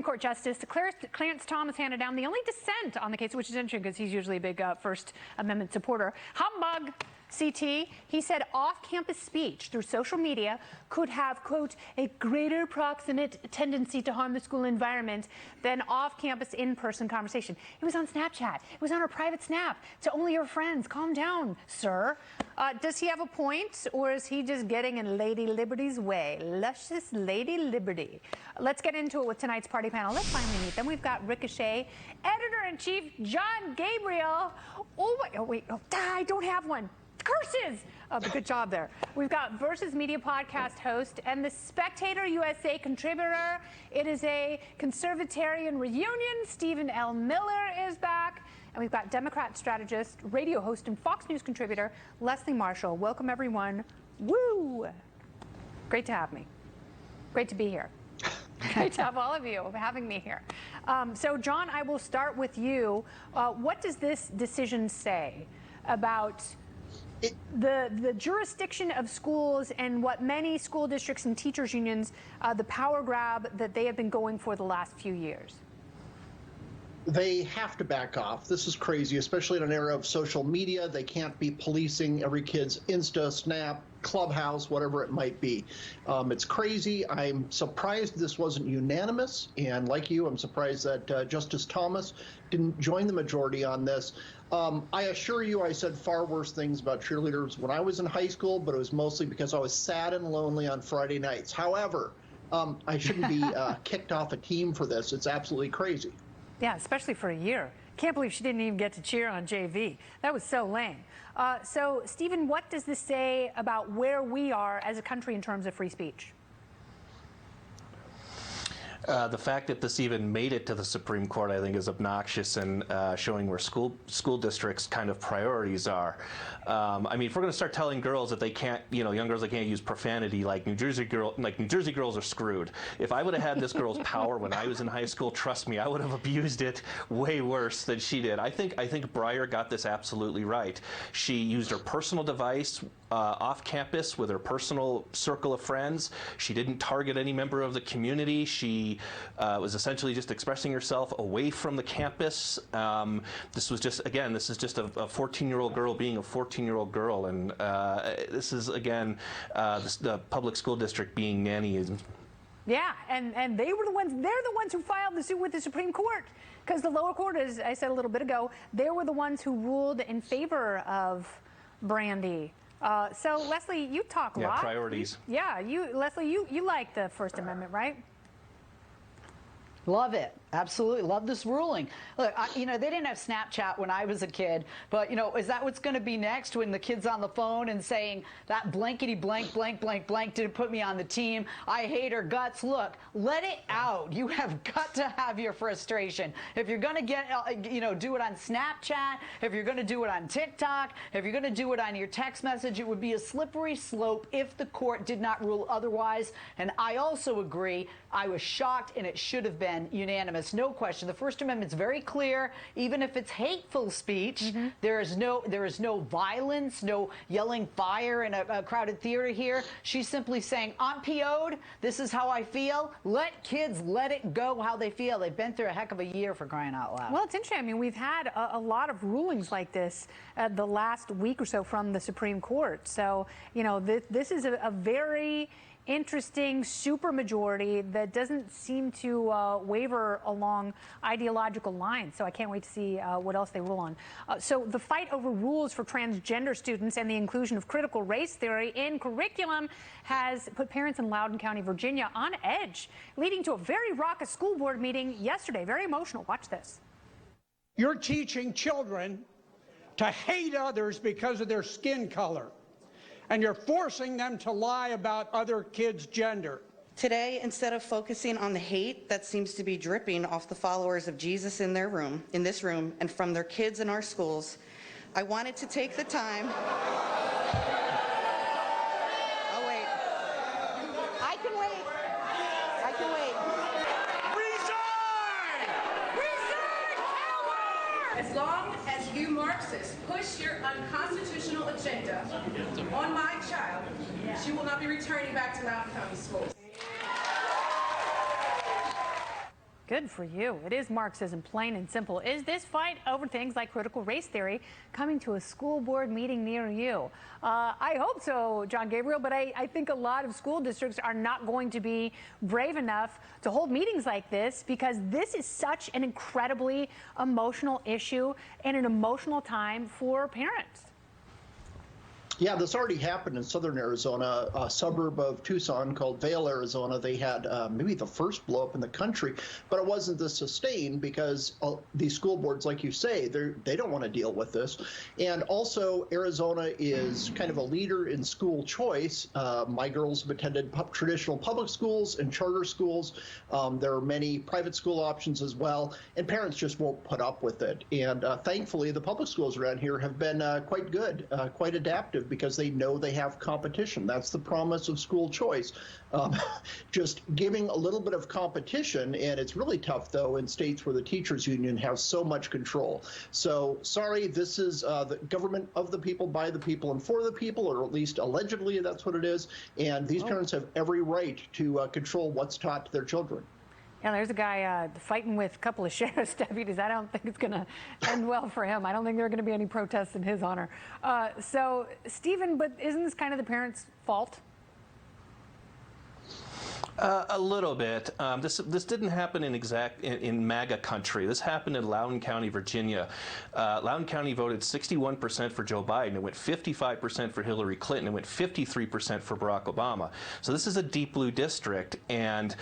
Supreme Court Justice Clarence Thomas handed down the only dissent on the case, which is interesting because he's usually a big First Amendment supporter. Humbug, CT. He said off-campus speech through social media could have, quote, a greater proximate tendency to harm the school environment than off-campus in-person conversation. It was on Snapchat. It was on our private Snap to only your friends. Calm down, sir. Does he have a point, or is he just getting in Lady Liberty's way? Luscious Lady Liberty. Let's get into it with tonight's party panel. Let's finally meet them. We've got Ricochet Editor-in-Chief John Gabriel. I don't have one. Curses! Good job there. We've got Versus Media podcast host and the Spectator USA contributor. It is a conservatarian reunion. Stephen L. Miller is back. And we've got Democrat strategist, radio host, and Fox News contributor Leslie Marshall. Welcome, everyone. Woo! Great to have me. Great to be here. Great to have all of you having me here. So, John, I will start with you. What does this decision say about the jurisdiction of schools and what many school districts and teachers unions, the power grab that they have been going for the last few years? They have to back off. This is crazy, especially in an era of social media. They can't be policing every kid's Insta, Snap, Clubhouse, whatever it might be. It's crazy. I'm surprised this wasn't unanimous. And like you, I'm surprised that Justice Thomas didn't join the majority on this. I assure you, I said far worse things about cheerleaders when I was in high school, but it was mostly because I was sad and lonely on Friday nights. However, I shouldn't be kicked off a team for this. It's absolutely crazy. Yeah, especially for a year. Can't believe she didn't even get to cheer on JV. That was so lame. So, Stephen, what does this say about where we are as a country in terms of free speech? The fact that this even made it to the Supreme Court, I think, is obnoxious and showing where school districts' kind of priorities are. I mean, if we're going to start telling girls that they can't, young girls, they can't use profanity, like New Jersey girls are screwed. If I would have had this girl's power when I was in high school, trust me, I would have abused it way worse than she did. I think Breyer got this absolutely right. She used her personal device off campus with her personal circle of friends. She didn't target any member of the community. She was essentially just expressing herself away from the campus. This is just a 14-year-old girl being a 14-year-old girl, and this is, again, the public school district being nannyism. Yeah, and they're the ones who filed the suit with the Supreme Court, because the lower court, as I said a little bit ago, they were the ones who ruled in favor of Brandy. So, Leslie, you talk a lot. Yeah, priorities. Yeah, Leslie, you like the First Amendment, right? Love it. Absolutely. Love this ruling. Look, they didn't have Snapchat when I was a kid, but, is that what's going to be next when the kid's on the phone and saying that blankety blank, blank, blank, blank didn't put me on the team. I hate her guts. Look, let it out. You have got to have your frustration. If you're going to do it on Snapchat, if you're going to do it on TikTok, if you're going to do it on your text message, it would be a slippery slope if the court did not rule otherwise. And I also agree. I was shocked, and it should have been unanimous. No question. The First Amendment's very clear. Even if it's hateful speech, there is no violence, no yelling fire in a crowded theater here. She's simply saying, I'm PO'd. This is how I feel. Let kids let it go how they feel. They've been through a heck of a year, for crying out loud. Well, it's interesting. I mean, we've had a lot of rulings like this the last week or so from the Supreme Court. So, this is a very interesting supermajority that doesn't seem to waver along ideological lines. So I can't wait to see what else they rule on. So the fight over rules for transgender students and the inclusion of critical race theory in curriculum has put parents in Loudoun County, Virginia on edge, leading to a very raucous school board meeting yesterday. Very emotional. Watch this. You're teaching children to hate others because of their skin color, and you're forcing them to lie about other kids' gender. Today, instead of focusing on the hate that seems to be dripping off the followers of Jesus in this room, and from their kids in our schools, I wanted to take the time. Oh, wait. I can wait. I can wait. Resign! Resign, power! As long as you Marxists push your unconstitutional agenda on my child, she will not be returning back to Loudoun County schools. Good for you. It is Marxism, plain and simple. Is this fight over things like critical race theory coming to a school board meeting near you? I hope so, John Gabriel, but I think a lot of school districts are not going to be brave enough to hold meetings like this, because this is such an incredibly emotional issue and an emotional time for parents. Yeah, this already happened in southern Arizona, a suburb of Tucson called Vail, Arizona. They had maybe the first blow up in the country, but it wasn't this sustained because these school boards, like you say, they don't want to deal with this. And also, Arizona is kind of a leader in school choice. My girls have attended traditional public schools and charter schools. There are many private school options as well, and parents just won't put up with it. And thankfully, the public schools around here have been quite good, quite adaptive, because they know they have competition. That's the promise of school choice. Just giving a little bit of competition, and it's really tough, though, in states where the teachers union has so much control. So, sorry, this is the government of the people, by the people, and for the people, or at least allegedly that's what it is, and these parents have every right to control what's taught to their children. Yeah, there's a guy fighting with a couple of sheriff's deputies. I don't think it's going to end well for him. I don't think there are going to be any protests in his honor. So, Stephen, but isn't this kind of the parents' fault? A little bit. This didn't happen in MAGA country. This happened in Loudoun County, Virginia. Loudoun County voted 61% for Joe Biden. It went 55% for Hillary Clinton. It went 53% for Barack Obama. So this is a deep blue district, and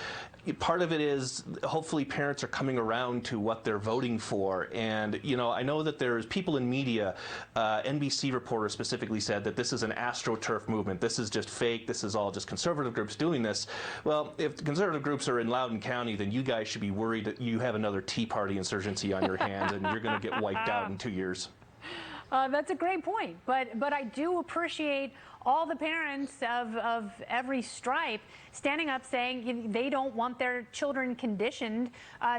part of it is hopefully parents are coming around to what they're voting for. And, you know, I know that there's people in media, NBC reporter specifically said that this is an AstroTurf movement. This is just fake. This is all just conservative groups doing this. Well, if the conservative groups are in Loudoun County, then you guys should be worried that you have another Tea Party insurgency on your hands, and you're going to get wiped out in 2 years. That's a great point, but I do appreciate all the parents of every stripe standing up saying they don't want their children conditioned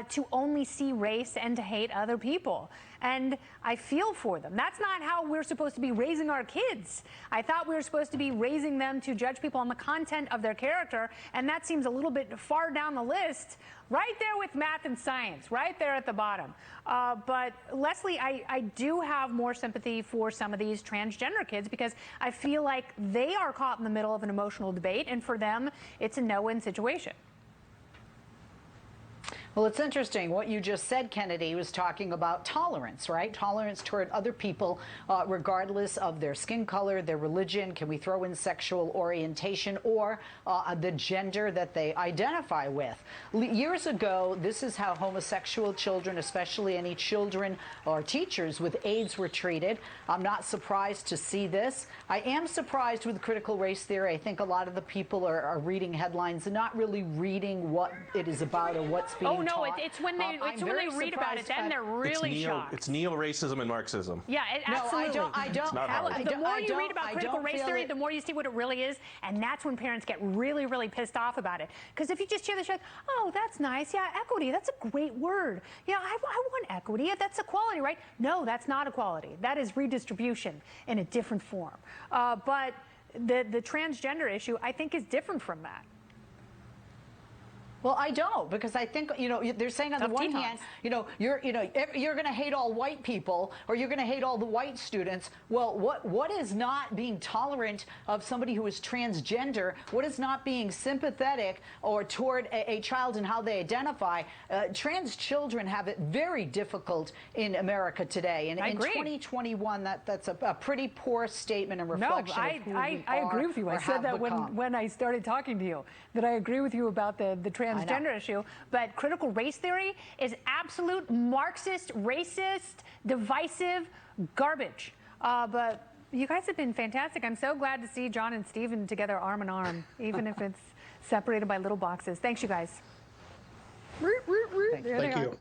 to only see race and to hate other people. And I feel for them. That's not how we're supposed to be raising our kids. I thought we were supposed to be raising them to judge people on the content of their character, and that seems a little bit far down the list, right there with math and science, right there at the bottom. But Leslie, I do have more sympathy for some of these transgender kids, because I feel like they are caught in the middle of an emotional debate, and for them, it's a no-win situation. Well, it's interesting what you just said, Kennedy, was talking about tolerance, right? Tolerance toward other people, regardless of their skin color, their religion. Can we throw in sexual orientation or the gender that they identify with? Years ago, this is how homosexual children, especially any children or teachers with AIDS, were treated. I'm not surprised to see this. I am surprised with critical race theory. I think a lot of the people are reading headlines and not really reading what it is about or what's being taught. No, it's when they read about it, then they're really shocked. It's neo-racism and Marxism. Yeah, absolutely. No, I don't. The more you read about critical race theory, the more you see what it really is, and that's when parents get really, really pissed off about it. Because if you just hear this, you're like, oh, that's nice. Yeah, equity, that's a great word. Yeah, I want equity. Yeah, that's equality, right? No, that's not equality. That is redistribution in a different form. But the transgender issue, I think, is different from that. Well, I don't, because I think, they're saying on the one hand, you're going to hate all white people, or you're going to hate all the white students. Well, what is not being tolerant of somebody who is transgender? What is not being sympathetic or toward a child and how they identify? Trans children have it very difficult in America today, and in 2021, that's a pretty poor statement and reflection. No, I agree with you. I said that when I started talking to you, that I agree with you about the transgender issue, but critical race theory is absolute Marxist, racist, divisive garbage. But you guys have been fantastic. I'm so glad to see John and Stephen together arm in arm, even if it's separated by little boxes. Thanks, you guys. Thank you.